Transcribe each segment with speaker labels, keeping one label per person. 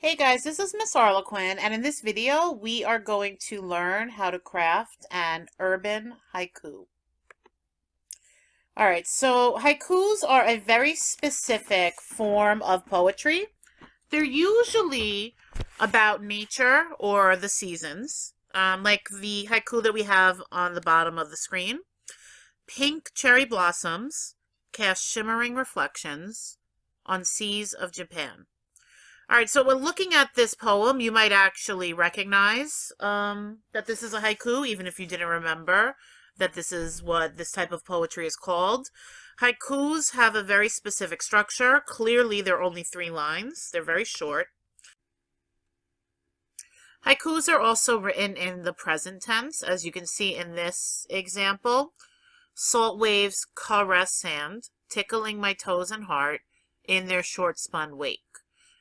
Speaker 1: Hey guys, this is Miss Arlequin, and in this video we are going to learn how to craft an urban haiku. Alright, so haikus are a very specific form of poetry. They're usually about nature or the seasons, like the haiku that we have on the bottom of the screen. Pink cherry blossoms cast shimmering reflections on seas of Japan. All right, so when looking at this poem, you might actually recognize that this is a haiku, even if you didn't remember that this is what this type of poetry is called. Haikus have a very specific structure. Clearly, they're only 3 lines. They're very short. Haikus are also written in the present tense, as you can see in this example. Salt waves caress sand, tickling my toes and heart in their short-spun wake.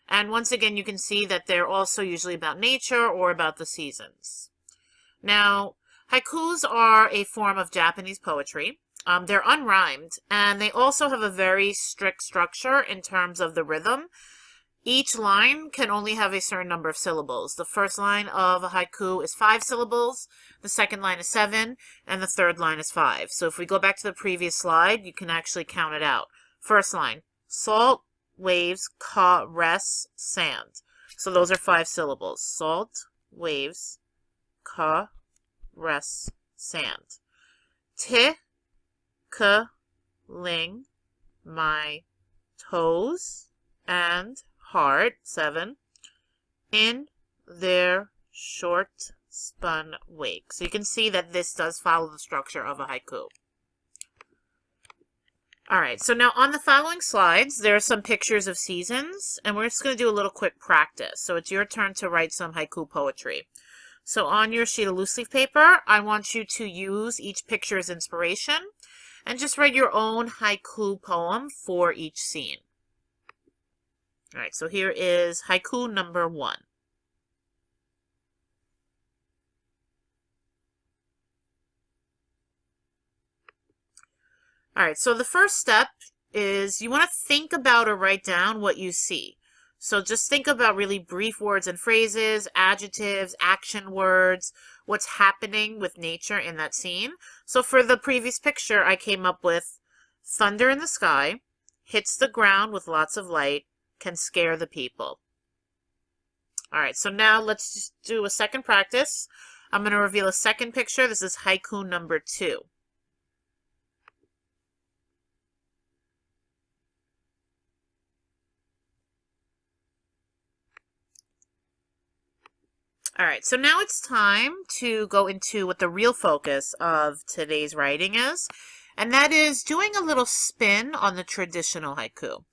Speaker 1: And once again, you can see that they're also usually about nature or about the seasons. Now, haikus are a form of Japanese poetry. They're unrhymed, and they also have a very strict structure in terms of the rhythm. Each line can only have a certain number of syllables. The first line of a haiku is 5 syllables, the second line is 7, and the third line is 5. So if we go back to the previous slide, you can actually count it out. First line, salt waves caress sand. So those are 5 syllables. Salt waves caress sand. Tickling my toes and heart, 7, in their short spun wake. So you can see that this does follow the structure of a haiku. All right, so now on the following slides, there are some pictures of seasons, and we're just going to do a little quick practice. So it's your turn to write some haiku poetry. So on your sheet of loose leaf paper, I want you to use each picture as inspiration and just write your own haiku poem for each scene. All right, so here is haiku number 1. All right, so the first step is you want to think about or write down what you see. So just think about really brief words and phrases, adjectives, action words, what's happening with nature in that scene. So for the previous picture, I came up with thunder in the sky, hits the ground with lots of light, can scare the people. All right, so now let's just do a second practice. I'm going to reveal a second picture. This is haiku number 2. All right, so now it's time to go into what the real focus of today's writing is, and that is doing a little spin on the traditional haiku.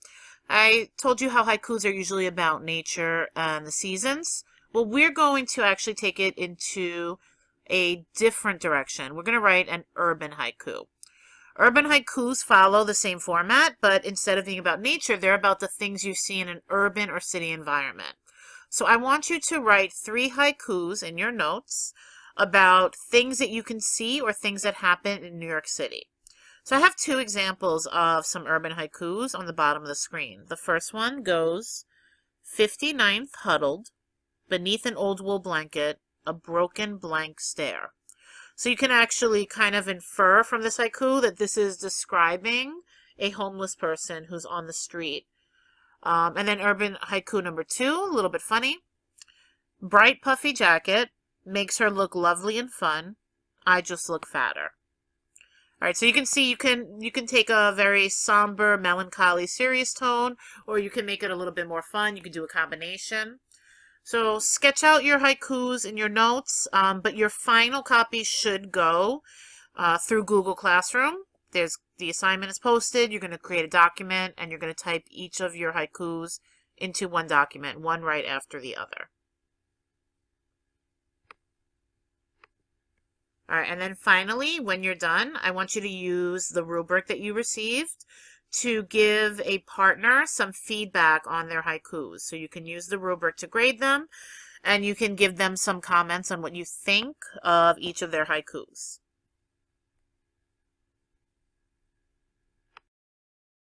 Speaker 1: I told you how haikus are usually about nature and the seasons. Well, we're going to actually take it into a different direction. We're going to write an urban haiku. Urban haikus follow the same format, but instead of being about nature, they're about the things you see in an urban or city environment. So I want you to write 3 haikus in your notes about things that you can see or things that happen in New York City. So I have 2 examples of some urban haikus on the bottom of the screen. The first one goes, 59th huddled, beneath an old wool blanket, a broken blank stare. So you can actually kind of infer from this haiku that this is describing a homeless person who's on the street. And then urban haiku number 2, a little bit funny. Bright puffy jacket makes her look lovely and fun. I just look fatter. All right, so you can see you can take a very somber, melancholy, serious tone, or you can make it a little bit more fun. You can do a combination. So sketch out your haikus in your notes, but your final copy should go through Google Classroom. The assignment is posted. You're going to create a document, and you're going to type each of your haikus into one document, one right after the other. All right, and then finally, when you're done, I want you to use the rubric that you received to give a partner some feedback on their haikus. So you can use the rubric to grade them, and you can give them some comments on what you think of each of their haikus.